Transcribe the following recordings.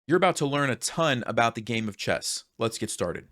You're about to learn a ton about the game of chess. Let's get started.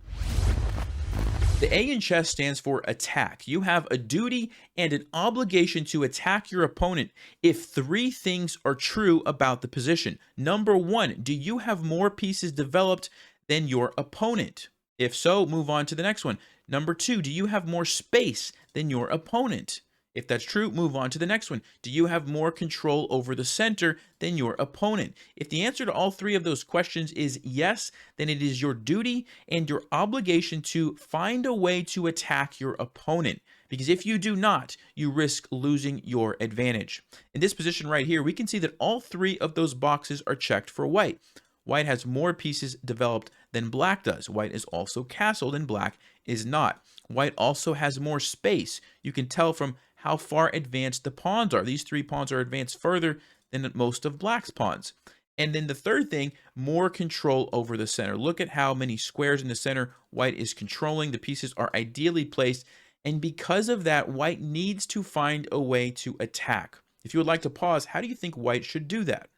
The A in chess stands for attack. You have a duty and an obligation to attack your opponent if three things are true about the position. Number one, do you have more pieces developed than your opponent? If so, move on to the next one. Number two, do you have more space than your opponent? If that's true, move on to the next one. Do you have more control over the center than your opponent? If the answer to all three of those questions is yes, then it is your duty and your obligation to find a way to attack your opponent. Because if you do not, you risk losing your advantage. In this position right here, we can see that all three of those boxes are checked for white. White has more pieces developed than black does. White is also castled and black is not. White also has more space. You can tell from how far advanced the pawns are. These three pawns are advanced further than most of black's pawns. And then the third thing, more control over the center. Look at how many squares in the center white is controlling. The pieces are ideally placed. And because of that, white needs to find a way to attack. If you would like to pause, how do you think white should do that?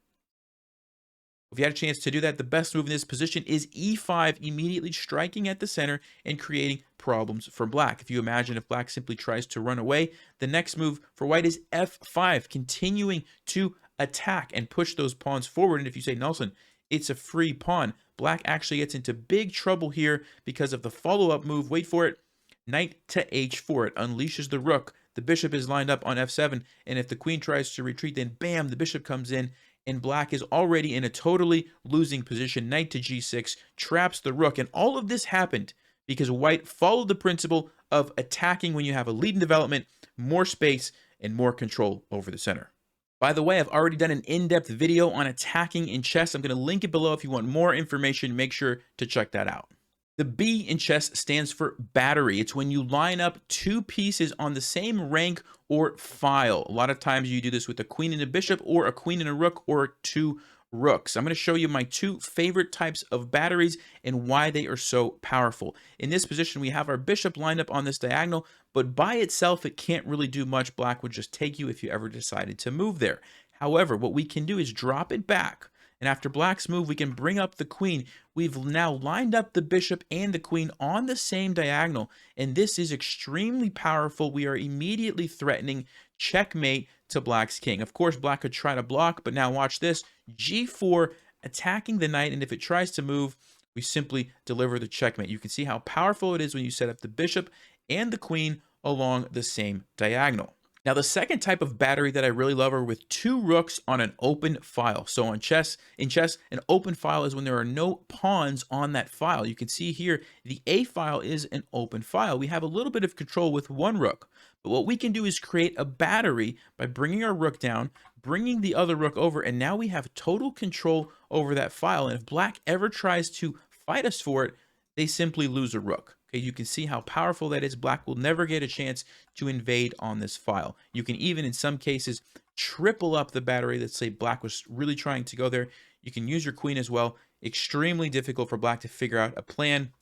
If you had a chance to do that, the best move in this position is e5, immediately striking at the center and creating problems for black. If you imagine if black simply tries to run away, the next move for white is f5, continuing to attack and push those pawns forward. And if you say, Nelson, it's a free pawn, black actually gets into big trouble here because of the follow-up move. Wait for it. Knight to h4. It unleashes the rook. The bishop is lined up on f7. And if the queen tries to retreat, then bam, the bishop comes in. And black is already in a totally losing position. Knight to g6 traps the rook. And all of this happened because white followed the principle of attacking when you have a lead in development, more space, and more control over the center. By the way, I've already done an in-depth video on attacking in chess. I'm going to link it below if you want more information. Make sure to check that out. The B in chess stands for battery. It's when you line up two pieces on the same rank or file. A lot of times you do this with a queen and a bishop, or a queen and a rook, or two rooks. I'm going to show you my two favorite types of batteries and why they are so powerful. In this position, we have our bishop lined up on this diagonal, but by itself, it can't really do much. Black would just take you if you ever decided to move there. However, what we can do is drop it back. And after black's move, we can bring up the queen. We've now lined up the bishop and the queen on the same diagonal. And this is extremely powerful. We are immediately threatening checkmate to black's king. Of course, black could try to block, but now watch this. G4, attacking the knight. And if it tries to move, we simply deliver the checkmate. You can see how powerful it is when you set up the bishop and the queen along the same diagonal. Now, the second type of battery that I really love are with two rooks on an open file. So in chess, an open file is when there are no pawns on that file. You can see here, the A file is an open file. We have a little bit of control with one rook. But what we can do is create a battery by bringing our rook down, bringing the other rook over, and now we have total control over that file. And if black ever tries to fight us for it, they simply lose a rook. Okay, you can see how powerful that is. Black will never get a chance to invade on this file. You can even, in some cases, triple up the battery. Let's say black was really trying to go there. You can use your queen as well. Extremely difficult for black to figure out a plan.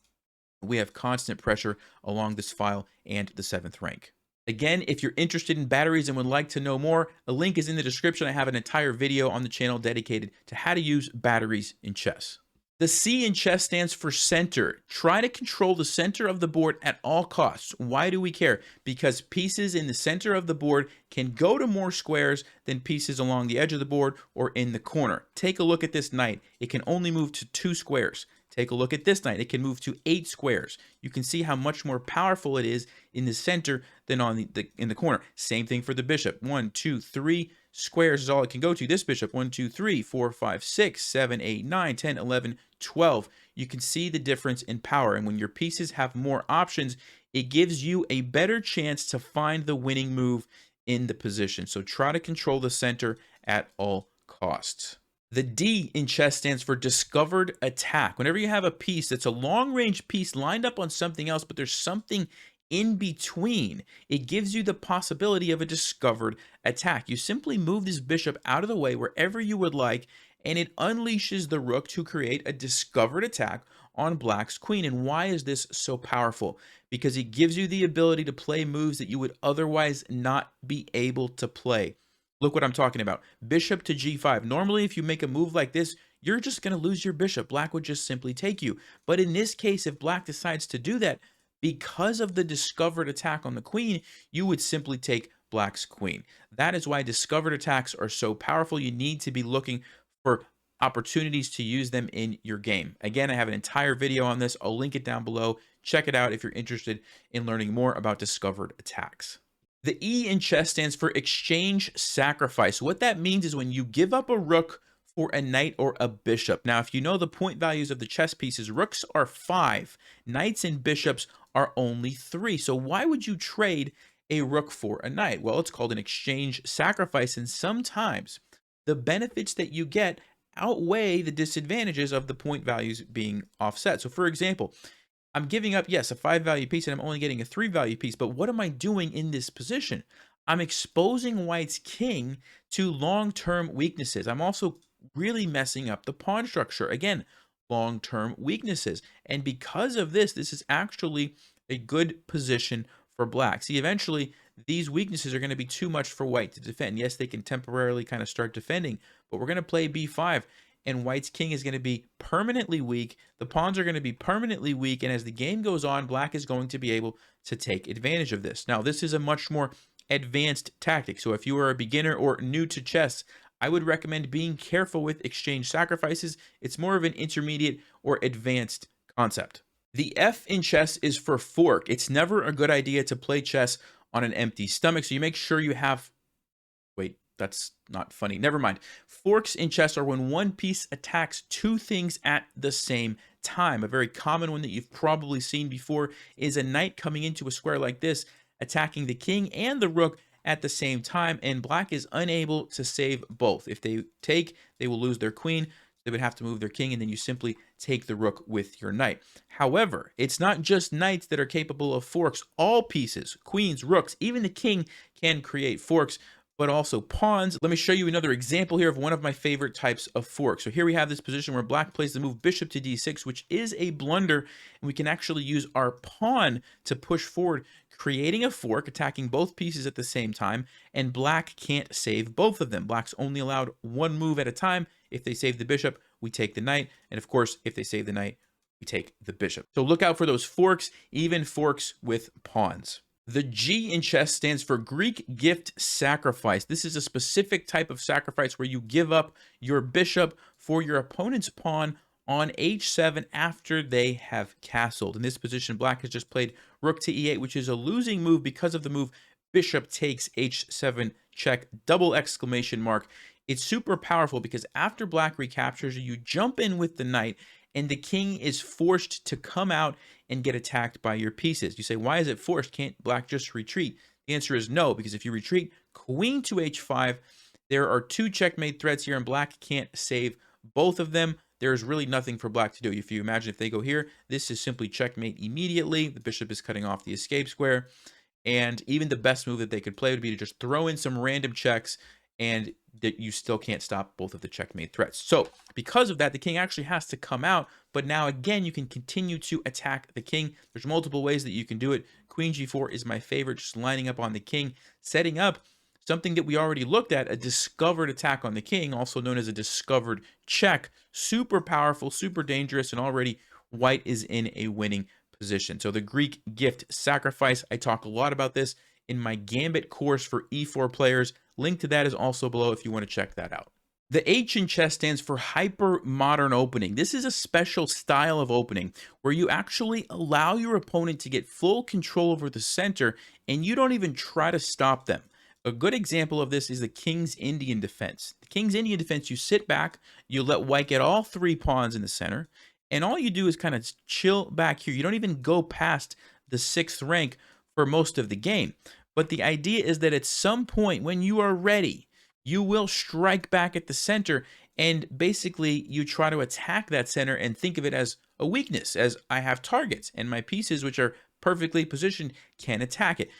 We have constant pressure along this file and the 7th rank. Again, if you're interested in batteries and would like to know more, a link is in the description. I have an entire video on the channel dedicated to how to use batteries in chess. The C in chess stands for center. Try to control the center of the board at all costs. Why do we care? Because pieces in the center of the board can go to more squares than pieces along the edge of the board or in the corner. Take a look at this knight. It can only move to 2 squares. Take a look at this knight. It can move to 8 squares. You can see how much more powerful it is in the center than on in the corner. Same thing for the bishop. 1, 2, 3 squares is all it can go to. This bishop, 1, 2, 3, 4, 5, 6, 7, 8, 9, 10, 11, 12. You can see the difference in power. And when your pieces have more options, it gives you a better chance to find the winning move in the position. So try to control the center at all costs. The D in chess stands for discovered attack. Whenever you have a piece that's a long-range piece lined up on something else, but there's something in between, it gives you the possibility of a discovered attack. You simply move this bishop out of the way wherever you would like, and it unleashes the rook to create a discovered attack on black's queen. And why is this so powerful? Because it gives you the ability to play moves that you would otherwise not be able to play. Look what I'm talking about. Bishop to g5. Normally, if you make a move like this, you're just going to lose your bishop. Black would just simply take you. But in this case, if black decides to do that, because of the discovered attack on the queen, you would simply take black's queen. That is why discovered attacks are so powerful. You need to be looking for opportunities to use them in your game. Again, I have an entire video on this. I'll link it down below. Check it out if you're interested in learning more about discovered attacks. The E in chess stands for exchange sacrifice. What that means is when you give up a rook for a knight or a bishop. Now, if you know the point values of the chess pieces, rooks are 5, knights and bishops are only 3. So why would you trade a rook for a knight? Well, it's called an exchange sacrifice, and sometimes the benefits that you get outweigh the disadvantages of the point values being offset. So for example, I'm giving up, yes, a 5 value piece, and I'm only getting a 3 value piece, but what am I doing in this position? I'm exposing white's king to long-term weaknesses. I'm also really messing up the pawn structure. Again, long-term weaknesses. And because of this, this is actually a good position for black. See, eventually, these weaknesses are going to be too much for white to defend. Yes, they can temporarily kind of start defending, but we're going to play b5, and white's king is going to be permanently weak. The pawns are going to be permanently weak, and as the game goes on, black is going to be able to take advantage of this. Now, this is a much more advanced tactic, so if you are a beginner or new to chess, I would recommend being careful with exchange sacrifices. It's more of an intermediate or advanced concept. The F in chess is for fork. It's never a good idea to play chess on an empty stomach, so you make sure you have... Wait, that's not funny. Never mind. Forks in chess are when one piece attacks 2 things at the same time. A very common one that you've probably seen before is a knight coming into a square like this, attacking the king and the rook at the same time, and black is unable to save both. If they take, they will lose their queen. They would have to move their king, and then you simply take the rook with your knight. However, it's not just knights that are capable of forks. All pieces, queens, rooks, even the king can create forks, but also pawns. Let me show you another example here of one of my favorite types of forks. So here we have this position where black plays the move bishop to d6, which is a blunder, and we can actually use our pawn to push forward, creating a fork, attacking both pieces at the same time, and black can't save both of them. Black's only allowed one move at a time. If they save the bishop, we take the knight, and of course, if they save the knight, we take the bishop. So look out for those forks, even forks with pawns. The G in chess stands for Greek gift sacrifice. This is a specific type of sacrifice where you give up your bishop for your opponent's pawn on h7 after they have castled. In this position, black has just played rook to e8, which is a losing move because of the move bishop takes h7 check, double exclamation mark. It's super powerful because after black recaptures, you jump in with the knight, and the king is forced to come out and get attacked by your pieces. You say, why is it forced? Can't black just retreat? The answer is no, because if you retreat, queen to h5, there are 2 checkmate threats here, and black can't save both of them. There's really nothing for black to do. If you imagine if they go here, this is simply checkmate immediately. The bishop is cutting off the escape square, and even the best move that they could play would be to just throw in some random checks, and that you still can't stop both of the checkmate threats. So because of that, the king actually has to come out, but now again, you can continue to attack the king. There's multiple ways that you can do it. Queen g4 is my favorite, just lining up on the king, setting up something that we already looked at, a discovered attack on the king, also known as a discovered check. Super powerful, super dangerous, and already white is in a winning position. So the Greek gift sacrifice, I talk a lot about this in my Gambit course for e4 players. Link to that is also below if you want to check that out. The H in chess stands for Hypermodern Opening. This is a special style of opening where you actually allow your opponent to get full control over the center, and you don't even try to stop them. A good example of this is the King's Indian defense. The King's Indian defense, you sit back, you let white get all 3 pawns in the center, and all you do is kind of chill back here. You don't even go past the 6th rank for most of the game. But the idea is that at some point when you are ready, you will strike back at the center, and basically you try to attack that center and think of it as a weakness, as I have targets and my pieces, which are perfectly positioned, can attack it.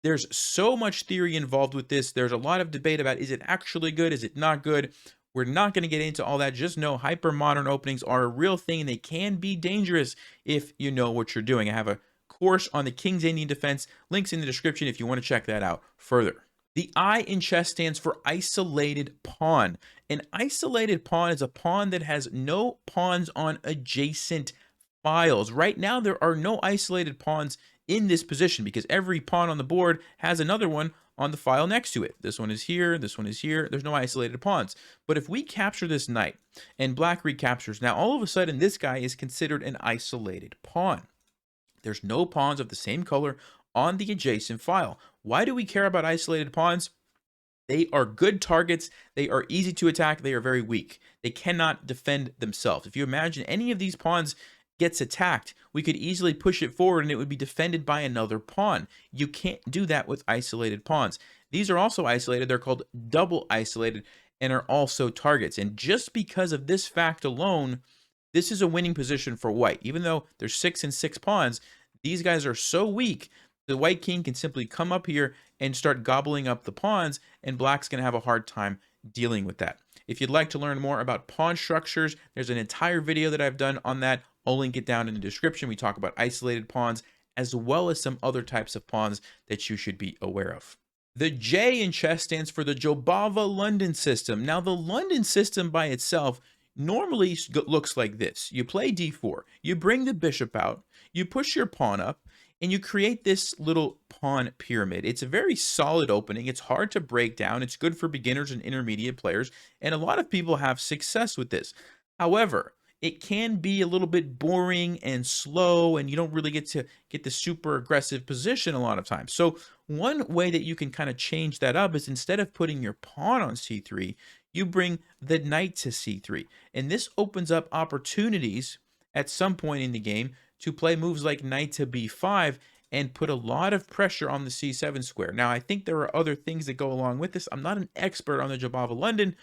There's so much theory involved with this. There's a lot of debate about, is it actually good? Is it not good? We're not going to get into all that. Just know hypermodern openings are a real thing, and they can be dangerous if you know what you're doing. I have a course on the King's Indian defense. Links in the description if you want to check that out further. The I in chess stands for isolated pawn. An isolated pawn is a pawn that has no pawns on adjacent files. Right now, there are no isolated pawns in this position because every pawn on the board has another one on the file next to it. This one is here, this one is here. There's no isolated pawns. But if we capture this knight and black recaptures, now all of a sudden this guy is considered an isolated pawn. There's no pawns of the same color on the adjacent file. Why do we care about isolated pawns? They are good targets. They are easy to attack. They are very weak. They cannot defend themselves. If you imagine any of these pawns gets attacked, we could easily push it forward and it would be defended by another pawn. You can't do that with isolated pawns. These are also isolated. They're called double isolated and are also targets. And just because of this fact alone, this is a winning position for white. Even though there's 6 and 6 pawns, these guys are so weak, the white king can simply come up here and start gobbling up the pawns, and black's going to have a hard time dealing with that. If you'd like to learn more about pawn structures, there's an entire video that I've done on that. I'll link it down in the description. We talk about isolated pawns as well as some other types of pawns that you should be aware of. The J in chess stands for the Jobava London system. Now, the London system by itself normally looks like this. You play d4, you bring the bishop out, you push your pawn up, and you create this little pawn pyramid. It's a very solid opening. It's hard to break down. It's good for beginners and intermediate players, and a lot of people have success with this. However, it can be a little bit boring and slow, and you don't really get to get the super aggressive position a lot of times. So one way that you can kind of change that up is instead of putting your pawn on c3, you bring the knight to c3. And this opens up opportunities at some point in the game to play moves like knight to b5 and put a lot of pressure on the c7 square. Now, I think there are other things that go along with this. I'm not an expert on the Jobava London,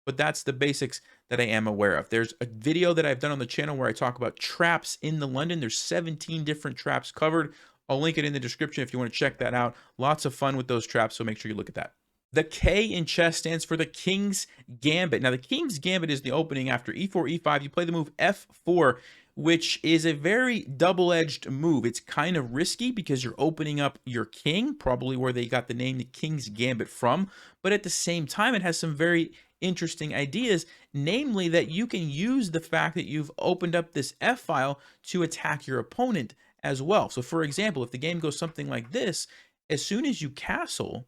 but that's the basics that I am aware of. There's a video that I've done on the channel where I talk about traps in the London. There's 17 different traps covered. I'll link it in the description if you want to check that out. Lots of fun with those traps, so make sure you look at that. The K in chess stands for the King's Gambit. Now, the King's Gambit is the opening after e4, e5. You play the move f4, which is a very double-edged move. It's kind of risky because you're opening up your king, probably where they got the name the King's Gambit from. But at the same time, it has some very interesting ideas, namely that you can use the fact that you've opened up this F file to attack your opponent as well. So for example, if the game goes something like this, as soon as you castle,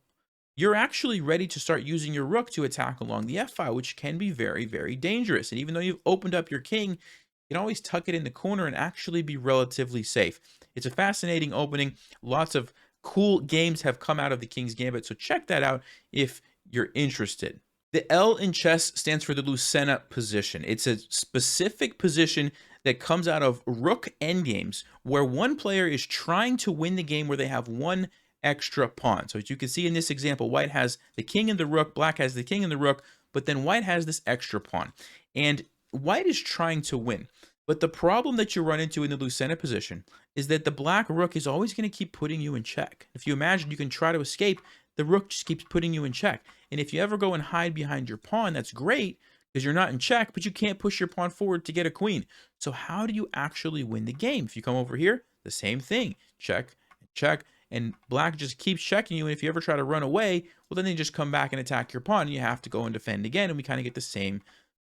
you're actually ready to start using your rook to attack along the F file, which can be very, very dangerous. And even though you've opened up your king, you can always tuck it in the corner and actually be relatively safe. It's a fascinating opening. Lots of cool games have come out of the King's Gambit, so check that out if you're interested. The L in chess stands for the Lucena Position. It's a specific position that comes out of rook endgames where one player is trying to win the game where they have one extra pawn. So as you can see in this example, white has the king and the rook, black has the king and the rook, but then white has this extra pawn. And white is trying to win. But the problem that you run into in the Lucena position is that the black rook is always going to keep putting you in check. If you imagine you can try to escape, the rook just keeps putting you in check. And if you ever go and hide behind your pawn, that's great because you're not in check, but you can't push your pawn forward to get a queen. So how do you actually win the game? If you come over here, the same thing. Check, check, and black just keeps checking you. And if you ever try to run away, well, then they just come back and attack your pawn, and you have to go and defend again, and we kind of get the same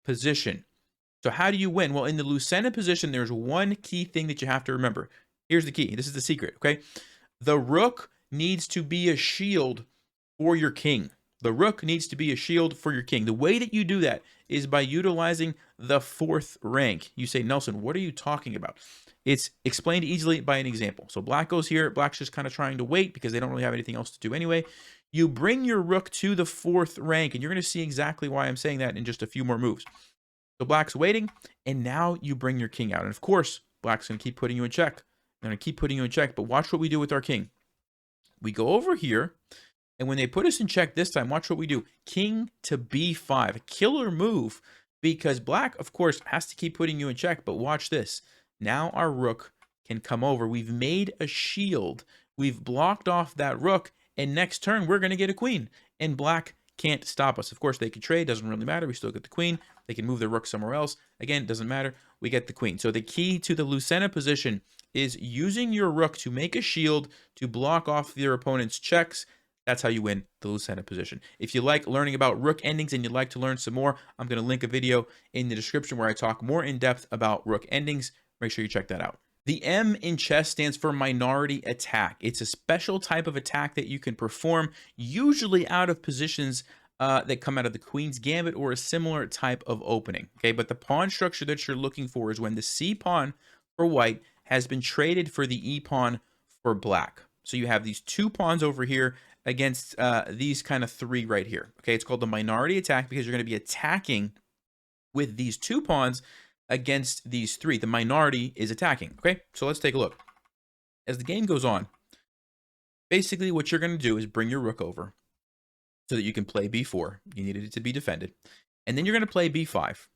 position. So how do you win? Well, in the Lucena position, there's one key thing that you have to remember. Here's the key. This is the secret, okay? The rook needs to be a shield for your king. The rook needs to be a shield for your king. The way that you do that is by utilizing the fourth rank. You say, Nelson, what are you talking about? It's explained easily by an example. So black goes here. Black's just kind of trying to wait because they don't really have anything else to do anyway. You bring your rook to the fourth rank, and you're going to see exactly why I'm saying that in just a few more moves. So black's waiting, and now you bring your king out. And of course, black's going to keep putting you in check. They're going to keep putting you in check, but watch what we do with our king. We go over here, and when they put us in check this time, watch what we do. King to b5, a killer move, because black, of course, has to keep putting you in check, but watch this. Now our rook can come over. We've made a shield. We've blocked off that rook, and next turn, we're going to get a queen, and black can't stop us. Of course, they can trade. Doesn't really matter. We still get the queen. They can move their rook somewhere else. Again, doesn't matter. We get the queen. So the key to the Lucena position is using your rook to make a shield to block off your opponent's checks. That's how you win the Lucena position. If you like learning about rook endings and you'd like to learn some more, I'm going to link a video in the description where I talk more in depth about rook endings. Make sure you check that out. The M in chess stands for minority attack. It's a special type of attack that you can perform, usually out of positions that come out of the Queen's Gambit or a similar type of opening. Okay, but the pawn structure that you're looking for is when the C pawn for white has been traded for the E pawn for black. So you have these two pawns over here against these kind of three right here. Okay, it's called the minority attack because you're going to be attacking with these two pawns against these three. The minority is attacking. Okay, so let's take a look. As the game goes on, basically what you're going to do is bring your rook over so that you can play b4. You needed it to be defended. And then you're going to play b5.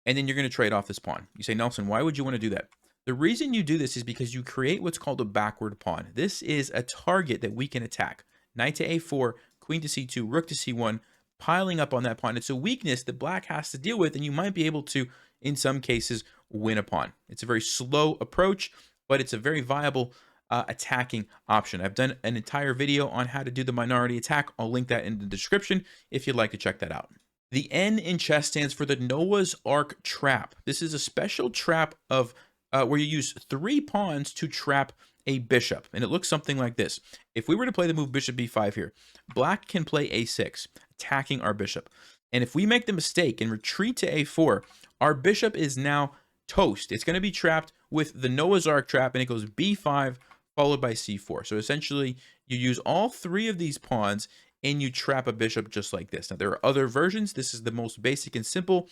And then you're going to trade off this pawn. You say, Nelson, why would you want to do that? The reason you do this is because you create what's called a backward pawn. This is a target that we can attack. Knight to a4, queen to c2, rook to c1, piling up on that pawn. It's a weakness that black has to deal with, and you might be able to, in some cases, win a pawn. It's a very slow approach, but it's a very viable attacking option. I've done an entire video on how to do the minority attack. I'll link that in the description if you'd like to check that out. The N in chess stands for the Noah's Ark Trap. This is a special trap of where you use 3 pawns to trap a bishop, and it looks something like this. If we were to play the move bishop b5 here, black can play a6, attacking our bishop. And if we make the mistake and retreat to a4, our bishop is now toast. It's going to be trapped with the Noah's Ark trap, and it goes b5 followed by c4. So essentially, you use all 3 of these pawns and you trap a bishop just like this. Now, there are other versions. This is the most basic and simple,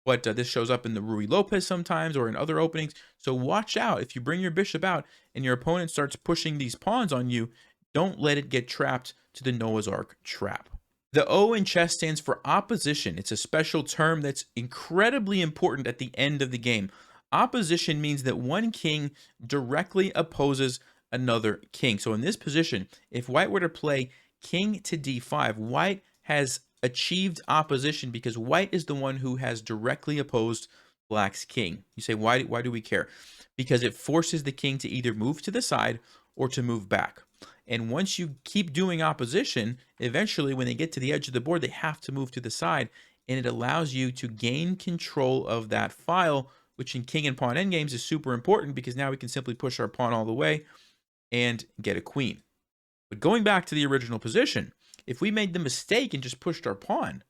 but this shows up in the Ruy Lopez sometimes or in other openings. So watch out. If you bring your bishop out and your opponent starts pushing these pawns on you, don't let it get trapped to the Noah's Ark trap. The O in chess stands for opposition. It's a special term that's incredibly important at the end of the game. Opposition means that one king directly opposes another king. So in this position, if white were to play king to d5, white has achieved opposition because white is the one who has directly opposed black's king. You say, why do we care? Because it forces the king to either move to the side or to move back. And once you keep doing opposition, eventually when they get to the edge of the board, they have to move to the side, and it allows you to gain control of that file, which in king and pawn endgames is super important because now we can simply push our pawn all the way and get a queen. But going back to the original position, if we made the mistake and just pushed our pawn,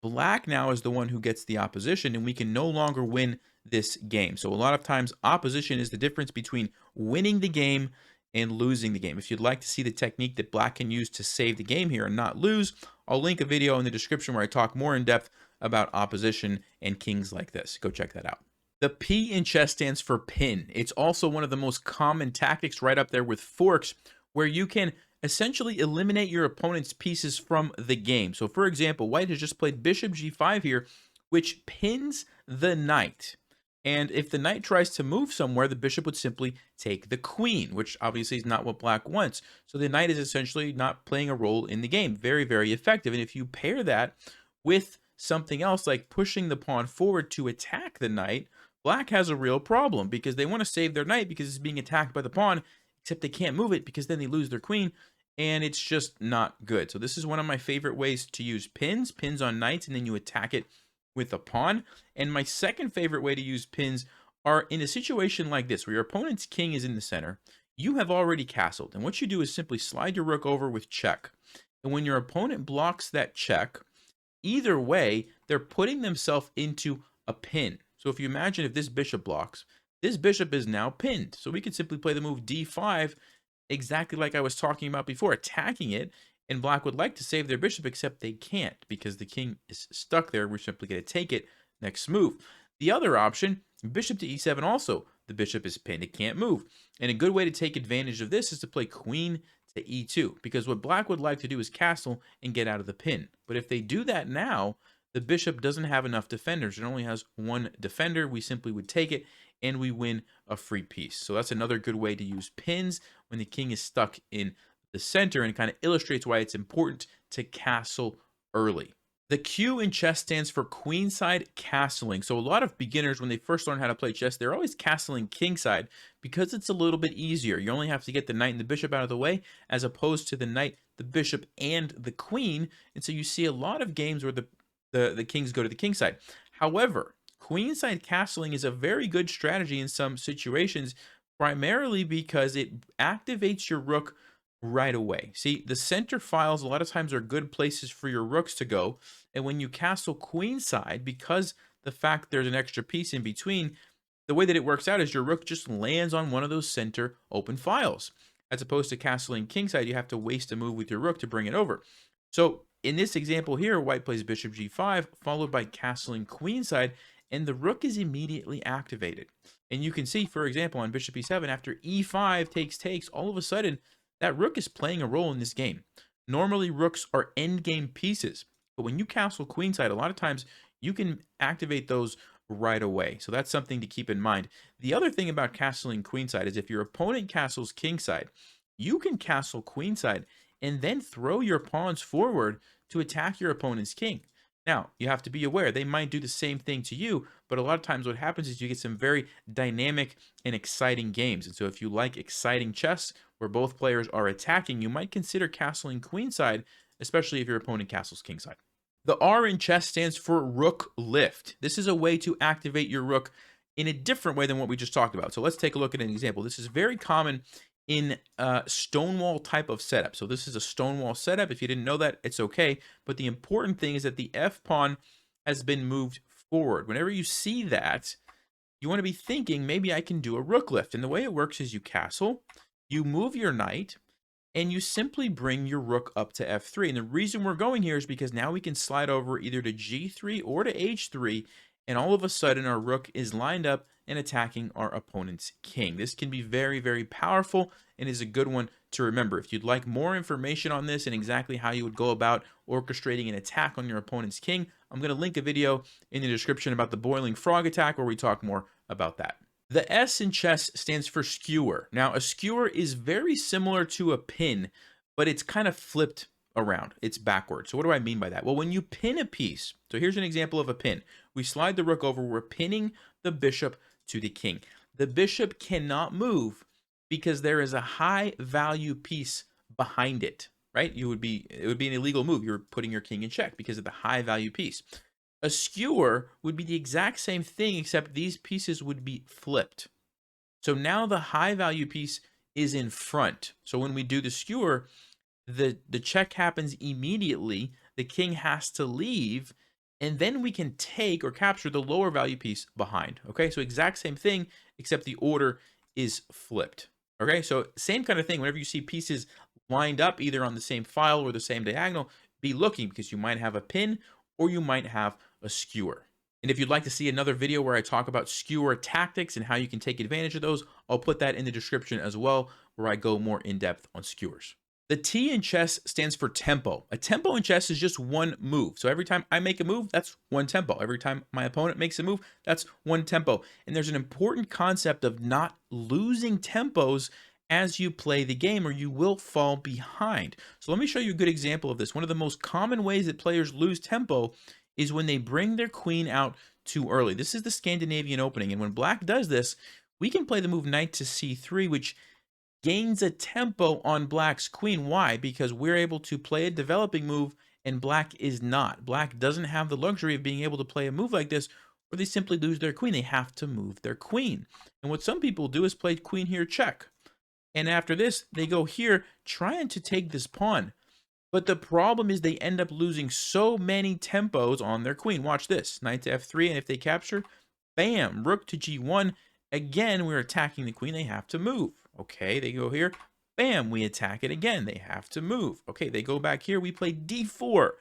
black now is the one who gets the opposition, and we can no longer win this game. So a lot of times opposition is the difference between winning the game and losing the game. If you'd like to see the technique that black can use to save the game here and not lose, I'll link a video in the description where I talk more in depth about opposition and kings like this. Go check that out. The P in chess stands for pin. It's also one of the most common tactics, right up there with forks, where you can essentially eliminate your opponent's pieces from the game. So for example, white has just played bishop g5 here, which pins the knight. And if the knight tries to move somewhere, the bishop would simply take the queen, which obviously is not what black wants. So the knight is essentially not playing a role in the game. Very, very effective. And if you pair that with something else like pushing the pawn forward to attack the knight, black has a real problem because they want to save their knight because it's being attacked by the pawn, except they can't move it because then they lose their queen, and it's just not good. So this is one of my favorite ways to use pins on knights, and then you attack it with a pawn. And my second favorite way to use pins are in a situation like this, where your opponent's king is in the center. You have already castled, and what you do is simply slide your rook over with check. And when your opponent blocks that check, either way, they're putting themselves into a pin. So if you imagine if this bishop blocks, this bishop is now pinned. So we could simply play the move d5 exactly like I was talking about before, attacking it, and black would like to save their bishop, except they can't because the king is stuck there. We're simply going to take it next move. The other option, bishop to e7 also, the bishop is pinned. It can't move. And a good way to take advantage of this is to play queen to e2, because what black would like to do is castle and get out of the pin. But if they do that now, the bishop doesn't have enough defenders. It only has one defender. We simply would take it and we win a free piece. So that's another good way to use pins when the king is stuck in the center, and kind of illustrates why it's important to castle early. The Q in chess stands for Queenside Castling. So a lot of beginners, when they first learn how to play chess, they're always castling kingside because it's a little bit easier. You only have to get the knight and the bishop out of the way, as opposed to the knight, the bishop and the queen, and so you see a lot of games where the kings go to the king side. However, queenside castling is a very good strategy in some situations, primarily because it activates your rook right away. See, the center files a lot of times are good places for your rooks to go, and when you castle queenside, because the fact there's an extra piece in between, the way that it works out is your rook just lands on one of those center open files. As opposed to castling kingside, you have to waste a move with your rook to bring it over. So in this example here, white plays bishop g5, followed by castling queenside, and the rook is immediately activated. And you can see, for example, on bishop e7, after e5 takes, all of a sudden, that rook is playing a role in this game. Normally, rooks are endgame pieces, but when you castle queenside, a lot of times you can activate those right away. So that's something to keep in mind. The other thing about castling queenside is if your opponent castles kingside, you can castle queenside and then throw your pawns forward to attack your opponent's king. Now, you have to be aware they might do the same thing to you, but a lot of times what happens is you get some very dynamic and exciting games. And so if you like exciting chess where both players are attacking, you might consider castling queenside, especially if your opponent castles kingside. The R in chess stands for Rook Lift. This is a way to activate your rook in a different way than what we just talked about. So let's take a look at an example. This is very common in a stonewall type of setup. So this is a stonewall setup. If you didn't know that, it's okay. But the important thing is that the F pawn has been moved forward. Whenever you see that, you want to be thinking, maybe I can do a rook lift. And the way it works is you castle, you move your knight, and you simply bring your rook up to f3. And the reason we're going here is because now we can slide over either to g3 or to h3, and all of a sudden our rook is lined up and attacking our opponent's king. This can be very, very powerful and is a good one to remember. If you'd like more information on this and exactly how you would go about orchestrating an attack on your opponent's king, I'm going to link a video in the description about the boiling frog attack where we talk more about that. The S in chess stands for skewer. Now, a skewer is very similar to a pin, but it's kind of flipped around. It's backwards. So what do I mean by that? Well, when you pin a piece, so here's an example of a pin. We slide the rook over, we're pinning the bishop to the king. The bishop cannot move because there is a high value piece behind it, right? It would be an illegal move. You're putting your king in check because of the high value piece. A skewer would be the exact same thing, except these pieces would be flipped. So now the high value piece is in front. So when we do the skewer, the check happens immediately. The king has to leave, and then we can take or capture the lower value piece behind. Okay, so exact same thing, except the order is flipped. Okay, so same kind of thing. Whenever you see pieces lined up either on the same file or the same diagonal, be looking because you might have a pin or you might have a skewer. And if you'd like to see another video where I talk about skewer tactics and how you can take advantage of those, I'll put that in the description as well, where I go more in depth on skewers. The T in chess stands for tempo. A tempo in chess is just one move. So every time I make a move, that's one tempo. Every time my opponent makes a move, that's one tempo. And there's an important concept of not losing tempos as you play the game, or you will fall behind. So let me show you a good example of this. One of the most common ways that players lose tempo is when they bring their queen out too early. This is the Scandinavian opening, and when black does this, we can play the move knight to c3, which gains a tempo on black's queen. Why? Because we're able to play a developing move, and black is not. Black doesn't have the luxury of being able to play a move like this, or they simply lose their queen. They have to move their queen. And what some people do is play queen here check. And after this, they go here trying to take this pawn. But the problem is they end up losing so many tempos on their queen. Watch this. Knight to f3, and if they capture, bam, rook to g1. Again, we're attacking the queen. They have to move. Okay, they go here. Bam, we attack it again. They have to move. Okay, they go back here. We play d4.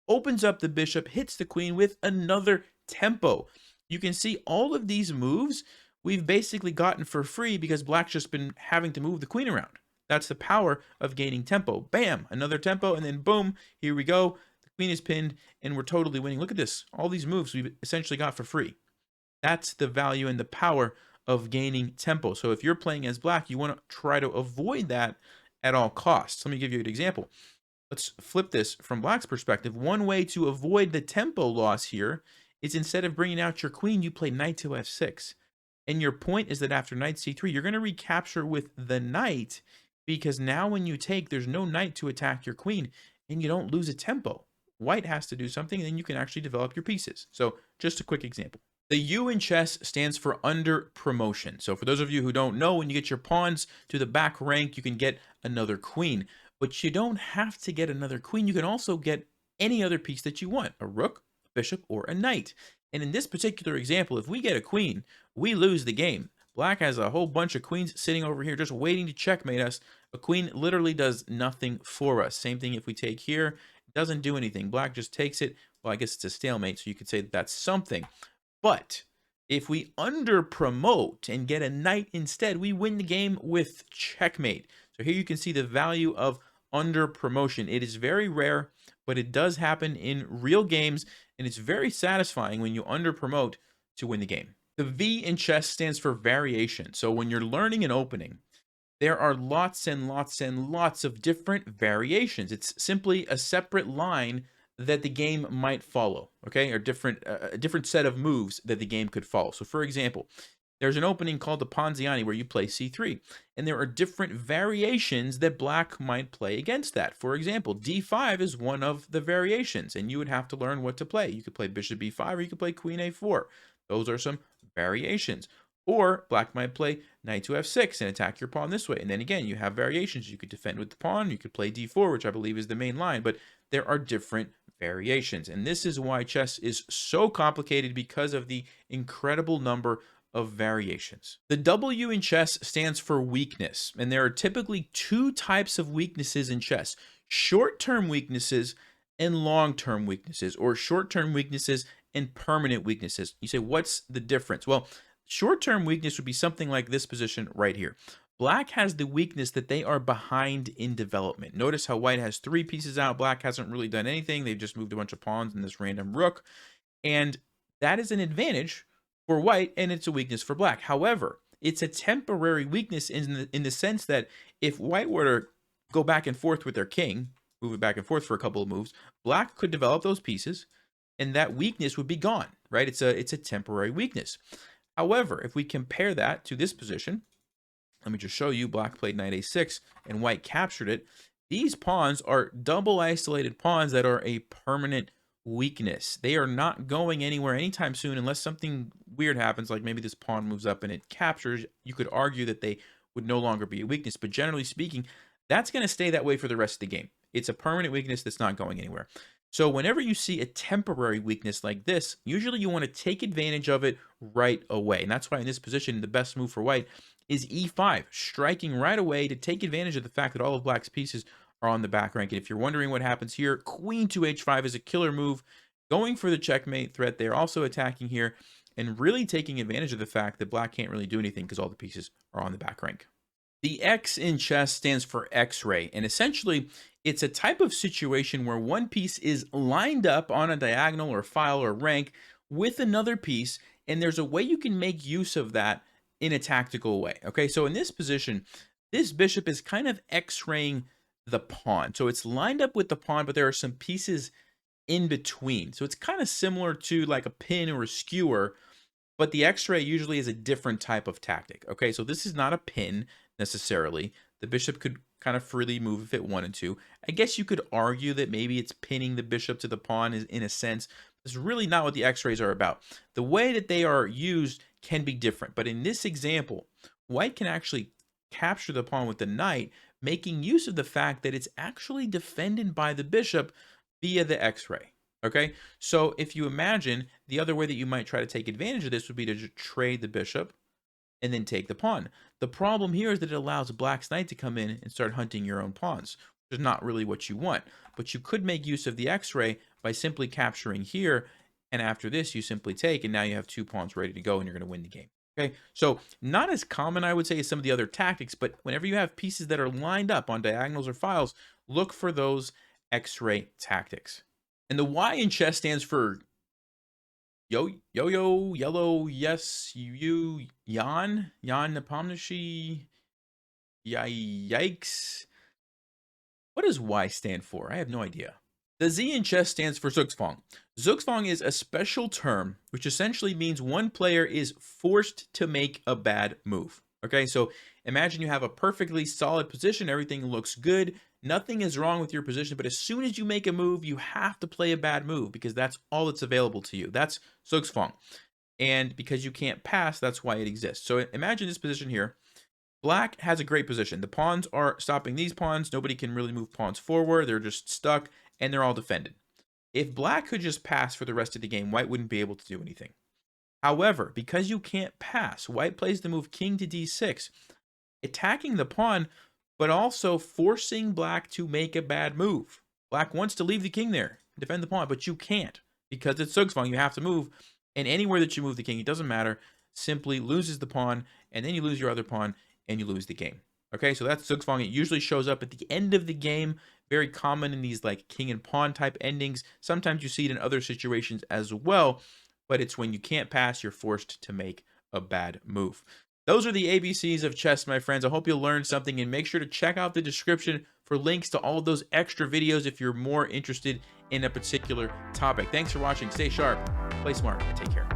Opens up the bishop, hits the queen with another tempo. You can see all of these moves we've basically gotten for free because black's just been having to move the queen around. That's the power of gaining tempo. Bam, another tempo, and then boom, here we go. The queen is pinned, and we're totally winning. Look at this. All these moves we've essentially got for free. That's the value and the power of gaining tempo. So if you're playing as black, you want to try to avoid that at all costs. Let me give you an example. Let's flip this from black's perspective. One way to avoid the tempo loss here is instead of bringing out your queen, you play knight to f6. And your point is that after knight c3, you're going to recapture with the knight, because now when you take, there's no knight to attack your queen, and you don't lose a tempo. White has to do something, and then you can actually develop your pieces. So just a quick example. The U in chess stands for under promotion. So for those of you who don't know, when you get your pawns to the back rank, you can get another queen. But you don't have to get another queen. You can also get any other piece that you want, a rook, a bishop, or a knight. And in this particular example, if we get a queen, we lose the game. Black has a whole bunch of queens sitting over here just waiting to checkmate us. A queen literally does nothing for us. Same thing if we take here. It doesn't do anything. Black just takes it. Well, I guess it's a stalemate, so you could say that that's something. But if we under promote and get a knight instead, we win the game with checkmate. So here you can see the value of under promotion. It is very rare, but it does happen in real games, and it's very satisfying when you under promote to win the game. The V in chess stands for variation. So when you're learning an opening, there are lots and lots and lots of different variations. It's simply a separate line that the game might follow, okay? Or a different set of moves that the game could follow. So for example, there's an opening called the Ponziani where you play c3, and there are different variations that black might play against that. For example, d5 is one of the variations, and you would have to learn what to play. You could play bishop b5, or you could play queen a4. Those are some variations. Or black might play knight to f6 and attack your pawn this way. And then again, you have variations. You could defend with the pawn. You could play d4, which I believe is the main line. But there are different variations. And this is why chess is so complicated, because of the incredible number of variations. The W in chess stands for weakness. And there are typically two types of weaknesses in chess: short-term weaknesses and long-term weaknesses, or short-term weaknesses and permanent weaknesses. You say, what's the difference? Well, short-term weakness would be something like this position right here. Black has the weakness that they are behind in development. Notice how white has 3 pieces out. Black hasn't really done anything. They've just moved a bunch of pawns in this random rook. And that is an advantage for white, and it's a weakness for black. However, it's a temporary weakness in the sense that if white were to go back and forth with their king, move it back and forth for a couple of moves, black could develop those pieces, and that weakness would be gone, right? It's a temporary weakness. However, if we compare that to this position, let me just show you. Black played knight a6 and white captured it. These pawns are double isolated pawns that are a permanent weakness. They are not going anywhere anytime soon unless something weird happens, like maybe this pawn moves up and it captures. You could argue that they would no longer be a weakness, but generally speaking, that's going to stay that way for the rest of the game. It's a permanent weakness that's not going anywhere. So whenever you see a temporary weakness like this, usually you want to take advantage of it right away. And that's why in this position, the best move for white is e5, striking right away to take advantage of the fact that all of black's pieces are on the back rank. And if you're wondering what happens here, queen to h5 is a killer move, going for the checkmate threat. They're also attacking here and really taking advantage of the fact that black can't really do anything because all the pieces are on the back rank. The X in chess stands for X-ray, and essentially it's a type of situation where one piece is lined up on a diagonal or file or rank with another piece, and there's a way you can make use of that in a tactical way. Okay, so in this position, this bishop is kind of X-raying the pawn. So it's lined up with the pawn, but there are some pieces in between. So it's kind of similar to like a pin or a skewer, but the X-ray usually is a different type of tactic. Okay, so this is not a pin necessarily. The bishop could kind of freely move if it wanted to. I guess you could argue that maybe it's pinning the bishop to the pawn is in a sense. It's really not what the X-rays are about. The way that they are used can be different. But in this example, white can actually capture the pawn with the knight, making use of the fact that it's actually defended by the bishop via the X-ray. Okay, so if you imagine, the other way that you might try to take advantage of this would be to trade the bishop and then take the pawn. The problem here is that it allows black's knight to come in and start hunting your own pawns, which is not really what you want. But you could make use of the X-ray by simply capturing here, and after this you simply take, and now you have 2 pawns ready to go and you're going to win the game. Okay, so not as common, I would say, as some of the other tactics, but whenever you have pieces that are lined up on diagonals or files, look for those X-ray tactics. And the Y in chess stands for yo, yellow, yes, you, yan, Nepomniachtchi, yikes. What does Y stand for? I have no idea. The Z in chess stands for Zugzwang. Zugzwang is a special term which essentially means one player is forced to make a bad move. Okay, so imagine you have a perfectly solid position, everything looks good, nothing is wrong with your position, but as soon as you make a move, you have to play a bad move because that's all that's available to you. That's Zugzwang. And because you can't pass, that's why it exists. So imagine this position here. Black has a great position. The pawns are stopping these pawns. Nobody can really move pawns forward. They're just stuck, and they're all defended. If black could just pass for the rest of the game, white wouldn't be able to do anything. However, because you can't pass, white plays the move king to d6, attacking the pawn, but also forcing black to make a bad move. Black wants to leave the king there, defend the pawn, but you can't because it's Zugzwang. You have to move, and anywhere that you move the king, it doesn't matter, simply loses the pawn, and then you lose your other pawn, and you lose the game. Okay, so that's Zugzwang. It usually shows up at the end of the game. Very common in these like king and pawn type endings. Sometimes you see it in other situations as well, but it's when you can't pass, you're forced to make a bad move. Those are the ABCs of chess, my friends. I hope you'll learn something, and make sure to check out the description for links to all of those extra videos if you're more interested in a particular topic. Thanks for watching. Stay sharp, play smart, and take care.